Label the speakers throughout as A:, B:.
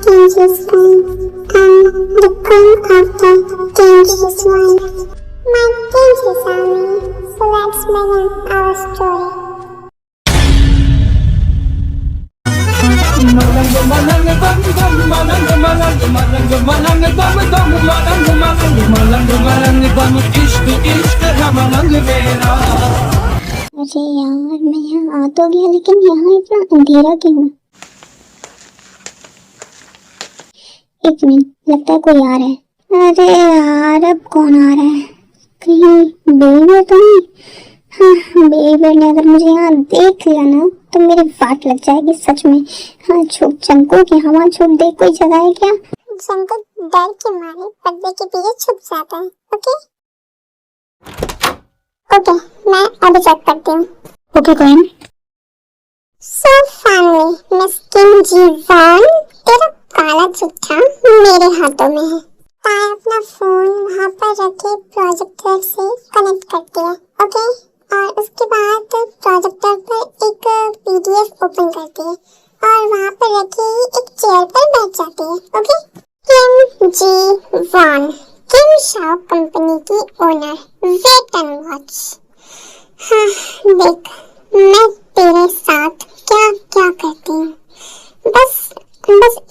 A: dangerous one. The queen of the dangerous one. My dangerous army. So let's begin our story. अरे यार, मैं यहाँ आ तो गया, लेकिन यहाँ इतना अंधेरा क्यों? एक मिनट, लगता है कोई आ रहा है। अरे यार, अब कौन आ रहा है? कहीं बेबी तो नहीं? हाँ, बेबी ने अगर मुझे यहाँ देख लिया ना तो मेरी वाट लग जाएगी सच में। हाँ, छुप चंको की हवा छुप दे, कोई जगह है क्या? चंको डर के मारे पर्दे के पीछे छुप जाता है। ओके ओके, मैं अभी चेक करती हूँ। ओके कौन? सो फैमिली, मिस किम जी वॉन, तेरा काला चुट्टा मेरे हाथों में है। ताया अपना फोन वहाँ पर रखे प्रोजेक्टर से कनेक्ट करती है। ओके, और उसके बाद प्रोजेक्टर पर एक पीडीएफ ओपन करती है और वहाँ पर रखी एक चेयर पर बैठ जाती है। ओके, किम जी वॉन, किम शाओ कंपनी की ओनर, वेट एंड वॉच। हाँ देख, मैं तेरे साथ क्या क्या करती हूँ। बस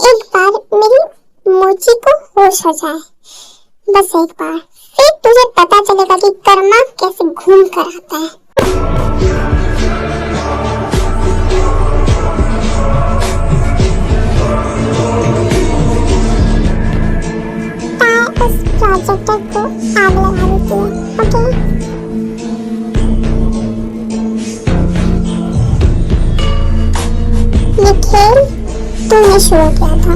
A: एक बार मेरी मोची को होश हो जाए, बस एक बार, फिर तुझे पता चलेगा कि कर्मा कैसे घूम कर आता है। ताया उस प्रोजेक्टर को आग लगा देती है। ओके, ये खेल तूने शुरू किया था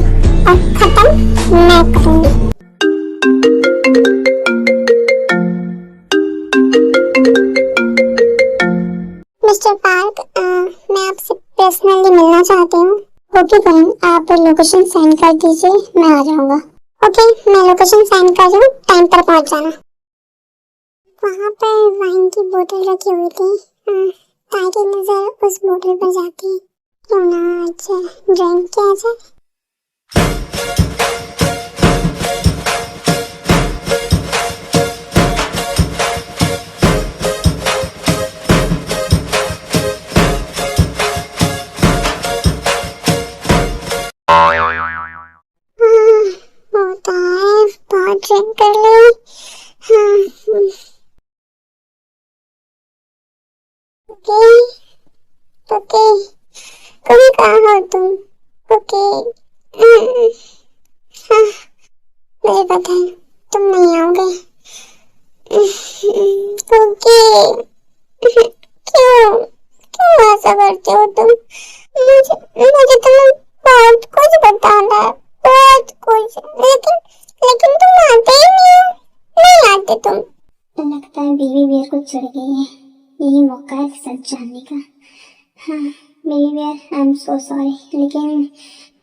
A: और खत्म मैं करूंगी। मिस्टर पार्क, मैं आपसे पर्सनली मिलना चाहती हूँ। ओके बहन, आप लोकेशन सेंड कर दीजिए, मैं आ जाऊंगा। ओके, मैं लोकेशन सेंड कर रही हूँ, टाइम पर पहुँच जाना। वहाँ पर वाइन की बोतल रखी हुई थी। ताई की नजर उस बोतल पर जाती है। क्यों ना आज ड्रिंक किया जाए। होता है, बहुत ड्रिंक कर ली। ओके, कभी कहाँ हो तुम? ओके, हाँ, मुझे पता है तुम नहीं आओगे। ओके, क्यों क्यों ऐसा करते हो तुम? मुझे तुम्हें बहुत कुछ बताना है, बहुत कुछ, लेकिन तुम आते ही नहीं आते तुम। लगता है बेबी बियर को चढ़ गई है, यही मौका है सच जानने का। हाँ baby bear, I am so sorry, लेकिन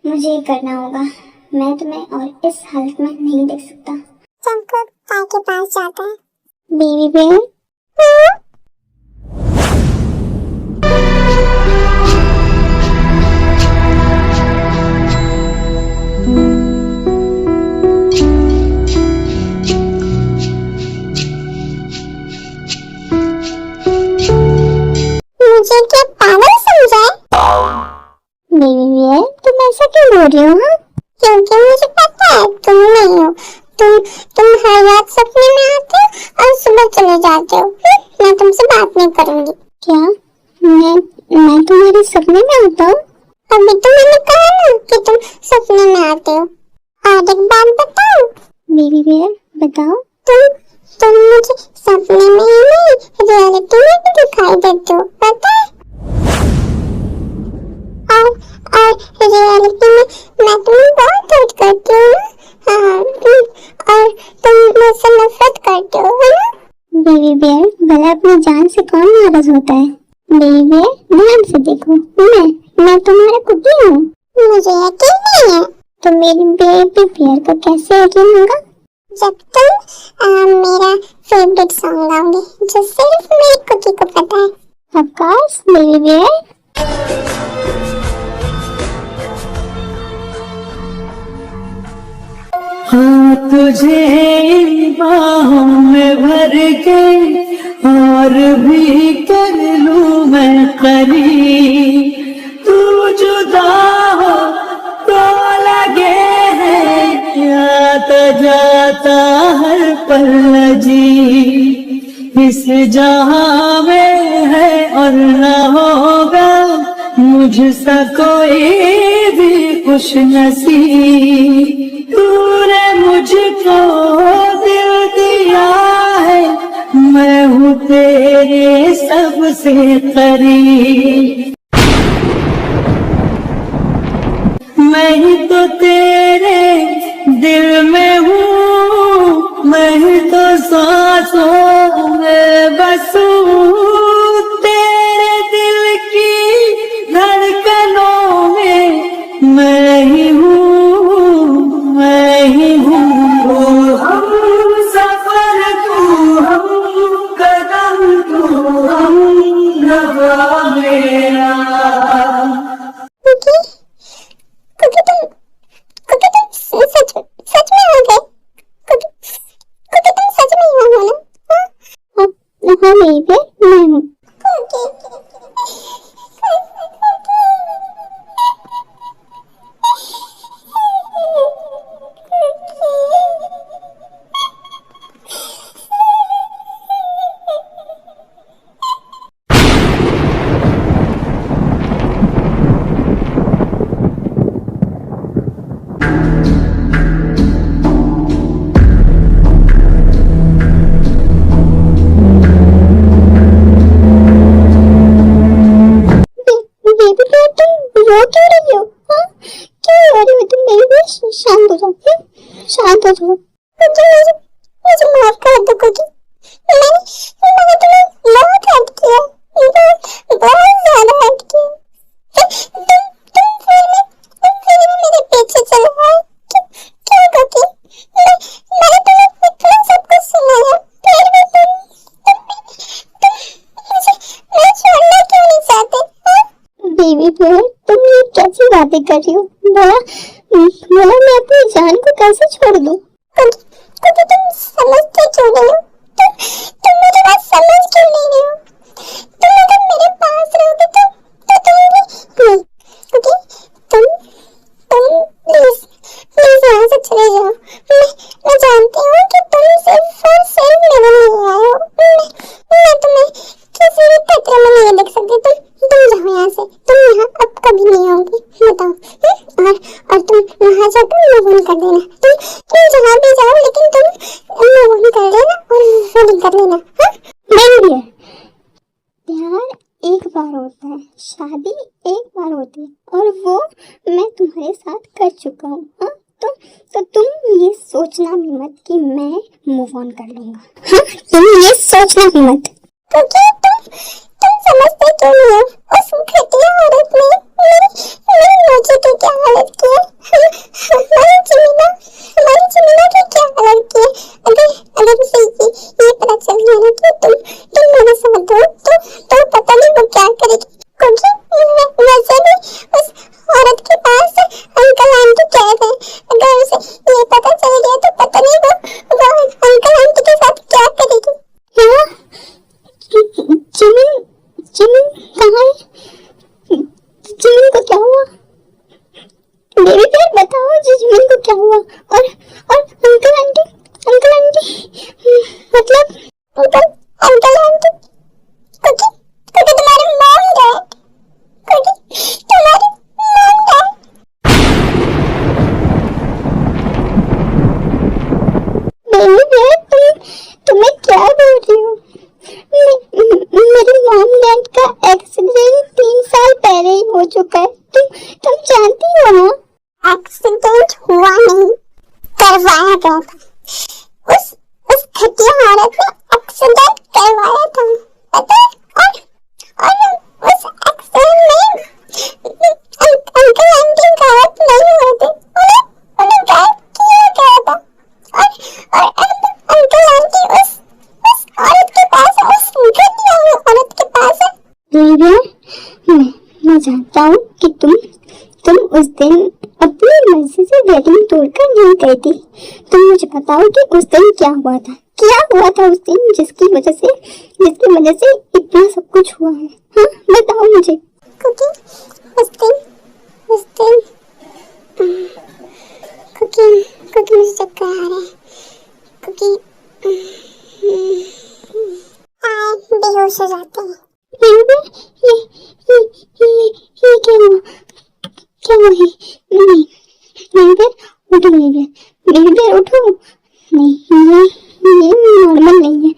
A: मुझे करना होगा। मैं तुम्हें और इस हालत में नहीं देख सकता। चंको ताई के पास जाता है। बेबी बियर, हाँ? मुझे क्या पागल समझा? बेबी बियर, तुम ऐसा क्यों बोल रही हो? हाँ, क्योंकि मुझे पता है तुम नहीं हो। तुम हर रात सपने में आते हो और सुबह चले जाते हो। मैं तुमसे बात नहीं करूंगी। क्या मैं तुम्हारे सपने में आता हूँ? अभी तो मैंने कहा ना कि तुम सपने में आते हो। और एक बात बताओ बेबी बियर, बताओ। तुम मुझे सपने में ही नहीं, रियलिटी में भी दिखाई देते हो, पता है? और रियलिटी में मैं तुम्हें बहुत हर्ट करती हूँ ना। हाँ, और तुम मुझसे नफरत करते हो, है ना? बेबी बियर, भला अपनी जान से कौन नाराज होता है? बेबी बियर, ध्यान से देखो, मैं तुम्हारा कुत्ती हूँ। मुझे यकीन नहीं है। तो मेरी बेबी बियर को कैसे यकीन होगा जब तुम मेरा फेवरेट सॉन्ग गाओगे जो सिर्फ मेरी कुत्ती को पता है। Of course baby bear.
B: तुझे इन बाहों में भर के और भी कर लूं मैं करीब, तू जुदा हो तो लगे है आता जाता हर पल जी, इस जहां में है और न होगा मुझसा कोई भी खुश नसीब, तूने मुझको दिल दिया है, मैं हूँ तेरे सबसे करीब, मैं ही तो तेरे दिल में हूँ, मैं ही तो सांसों में बसूं, तेरे दिल की धड़कनों में मैं ही हूँ, मैं ही हूँ। हम सफर तू, हम कदम तू, हम नवा मेरा।
A: सच में आ गए? तुम सच में यहाँ हो ना? हाँ बेबी, मैं हूँ। शांत हो जाओ, शांत हो जाओ। मुझे माफ कर दो कुकी। मैंने तुम्हें बहुत हर्ट किया, बहुत ज्यादा हर्ट किया। तुम फिर भी मेरे पीछे चल रहे हो। क्यों कुकी? मैंने तुम्हें इतना सब कुछ सुनाया, फिर भी मुझे छोड़ना क्यों नहीं चाहते? बेबी बेयर, तुम ये कैसी बातें कर रही हो? बोला मैं अपनी जान को कैसे छोड़ दूं? क्योंकि तुम समझते क्यों नहीं हो? तुम मेरी बात समझ क्यों नहीं रहे हो? तुम अगर मेरे पास रहोगे तो तुम भी नहीं, क्योंकि तुम प्लीज यहाँ से चले जाओ। मैं जानती हूँ कि तुम सिर्फ और सिर्फ मेरे लिए आए हो। मैं तुम्हें किसी भी खतरे में नहीं देख सकती। तुम जाओ यहाँ से। तुम यहाँ अब कभी नहीं आओगी, बताओ। और तुम वहाँ जाकर मूव ऑन कर देना। तुम जहाँ भी जाओ, लेकिन तुम मूव ऑन कर लेना और फीलिंग कर लेना। नहीं है, प्यार एक बार होता है, शादी एक बार होती है, और वो मैं तुम्हारे साथ कर चुका हूँ। हाँ, तो तुम ये सोचना भी मत कि मैं मूव ऑन कर लूंगा। हाँ, तुम ये सोचना भी मत, क्योंकि तुम समझते क्यों नहीं हो? उस घटिया औरत ने मेरी रोजी की क्या हालत की है? हमारी जमीना की क्या हालत की है? अगर उसे ये पता चल गया ना कि तुम मेरे साथ हो, तो पता नहीं वो क्या करेगी। क्योंकि वैसे भी उस औरत के पास अंकल आंटी कैद है। अगर उसे ये पता चल गया तो पता नहीं वो अंकल आंटी के साथ क्या करेगी। हाँ, जिमिन कहाँ है? जिमिन को क्या हुआ? बेबी प्यार बताओ, जिमिन को क्या हुआ? और अंकल आंटी मतलब अंकल आंटी क्योंकि तुम्हारे मॉम डैड, क्योंकि तुम्हारे मॉम डैड। बेबी प्यार तुम्हें क्या बोल रही हो? मेरे मॉम डैड का एक्सीडेंट 3 साल पहले ही हो चुका है। तुम जानती हो ना? एक्सीडेंट हुआ नहीं, करवाया गया था। उस घटिया औरत ने एक्सीडेंट करवाया था, पता है? और उस एक्सीडेंट में अंकल आंटी गायब नहीं हुए थे, उन्हें गायब किया गया था। और अंकल आंटी उस औरत के पास है, उस घटिया औरत के पास है। मैं जानता हूँ कि तुम उस दिन अपनी मर्जी से यकीन तोड़कर नहीं गई थी। तुम मुझे बताओ कि उस दिन क्या हुआ था उस दिन जिसकी वजह से इतना सब कुछ हुआ है। हाँ बताओ मुझे। क्योंकि मुझे चक्कर आ रहा है, क्योंकि बेहोश हो जाते हैं। ये क्या हुआ है? नहीं बेबी उठो। नहीं ये नॉर्मल नहीं है।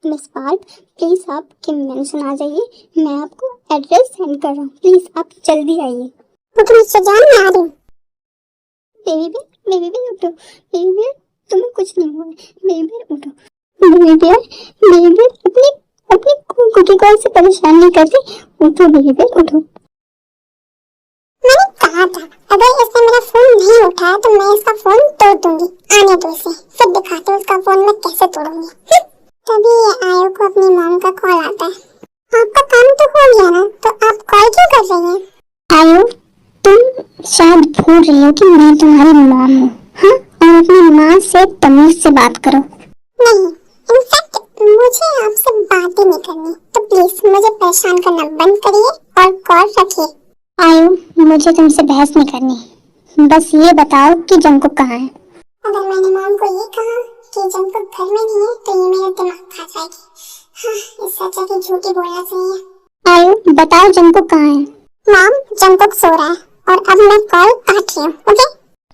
A: मिस पार्क प्लीज आप के मेंशन आ जाइए, मैं आपको एड्रेस सेंड कर रहा हूँ, प्लीज आप जल्दी आइए। तो मिस्टर जान मैं आ रही हूँ। बेबी उठो, बेबी तुम्हें कुछ नहीं हुआ, बेबी उठो। बेबी अपनी कुकी कॉल से परेशान नहीं करती, उठो बेबी उठो। मैंने कहा था अगर इसने मेरा फोन नहीं उठाया तो मैं इसका फोन तोड़ दूंगी। आने दो इसे, फिर दिखाते हैं उसका फोन मैं कैसे तोड़ूंगी। तभी आयो को अपनी मॉम का कॉल आता है। आपका काम तो हो गया ना, तो आप कॉल क्यों कर रही हैं? आयो तुम शायद भूल रही हो कि मैं तुम्हारी मॉम हूँ। हाँ और अपनी माँ से तमीज से बात करो। नहीं इनफैक्ट मुझे आपसे बात ही नहीं करनी, तो प्लीज मुझे परेशान करना बंद करिए और कॉल रखिए। आयो मुझे तुमसे बहस नहीं करनी, बस ये बताओ कि जंकुक कहाँ है? अगर मैंने मॉम को ये कहा कि जंकुक घर में नहीं है तो ये मेरा दिमाग खा जाएगी। हाँ इससे अच्छा कि झूठी बोलना चाहिए। आयो बताओ जंकुक कहाँ है? मॉम जंकुक सो रहा है और अब मैं कॉल काट रही हूँ। ओके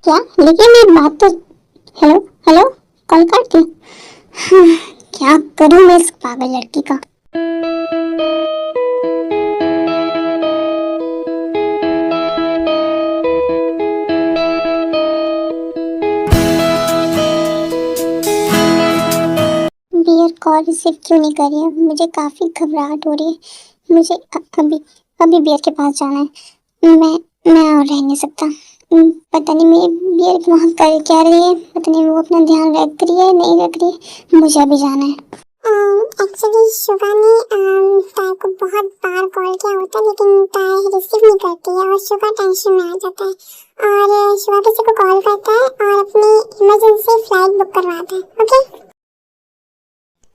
A: क्या? लेकिन मेरी बात तो हेलो कॉल काट दी। हाँ, क्या करूँ मैं इस पागल लड़की का। बियर कॉल रिसीव क्यों नहीं कर रही है? मुझे काफ़ी घबराहट हो रही है। मुझे अभी बियर के पास जाना है। मैं और रह नहीं सकता। पता नहीं मेरी बियर वहाँ कर क्या रही है, पता नहीं वो अपना ध्यान रख रही है नहीं रख रही है। मुझे अभी जाना है। एक्चुअली शुगा ने ताय को बहुत बार कॉल किया होता है लेकिन ताय रिसीव नहीं करती है और शुगा टेंशन में आ जाता है और शुगा किसी को कॉल करता है और अपनी इमरजेंसी फ्लाइट बुक करवाता है। ओके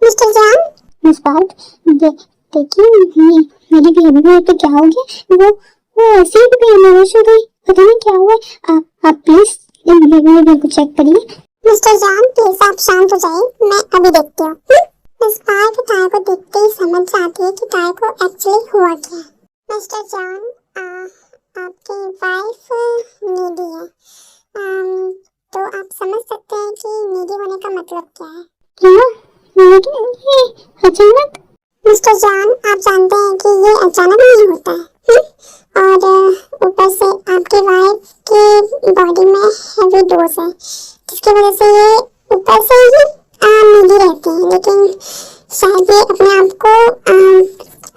A: मिस्टर जान। मिस पार्क देखिए मेरी बेबी को क्या हो गया? वो ऐसे ही बेहोश हो गई, पता नहीं क्या हुआ। आप प्लीज बेबी को चेक करिए। मिस्टर जान प्लीज आप शांत हो जाइए, मैं अभी देखती हूँ। मिस पार्क ताय को देखते ही समझ जाती है कि ताय को एक्चुअली हुआ क्या है। मिस्टर जान आपकी वाइफ नीडी है, तो आप समझ सकते हैं कि नीडी होने का मतलब क्या है। क्या? लेकिन ये अचानक? मिस्टर जान आप जानते हैं कि ये अचानक नहीं होता है और ऊपर से आपकी वाइफ की बॉडी में हैवी डोज है जिसकी वजह से ये ऊपर से ही नीडी रहती है, लेकिन शायद ये अपने आप को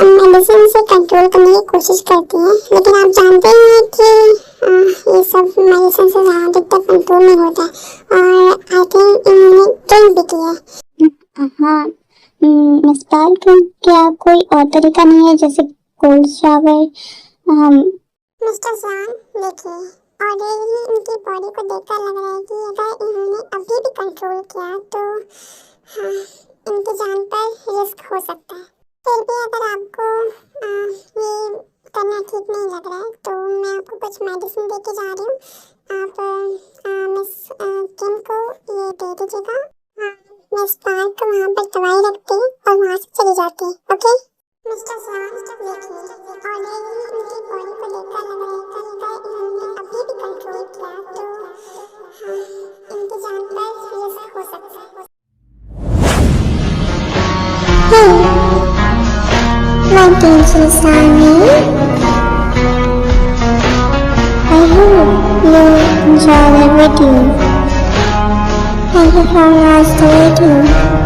A: मेडिसिन से कंट्रोल करने की कोशिश करती है, लेकिन आप जानते हैं कि ये सब मेडिसिन से ज़्यादा तक कंट्रोल नहीं होता और आई थिंक इन्होंने ड्रिंक भी की है। हाँ मिस पार्क क्या कोई और तरीका नहीं है जैसे कोल्ड शावर? मिस्टर जान देखिए ऑलरेडी इनकी बॉडी को देखकर लग रहा है कि अगर इन्होंने अभी भी कंट्रोल किया तो हाँ इनकी जान पर रिस्क हो सकता है। फिर भी अगर आपको ये करना ठीक नहीं लग रहा है तो मैं आपको कुछ मेडिसिन दे के जा रही हूँ। आप मिस किम को ये दे दीजिएगा। मिस पार्क को वहाँ पर दवाई रखती है और वहाँ से चली जाती है। ओके मिस्टर जान देखिए ऑलरेडी इनकी बॉडी को देखकर लग रहा है कि अगर इन्होंने अभी भी कंट्रोल किया तो हाँ इनकी जान पर रिस्क हो सकता है। My dear Susanni, I hope you enjoy the video. I आज तो लेट हूँ।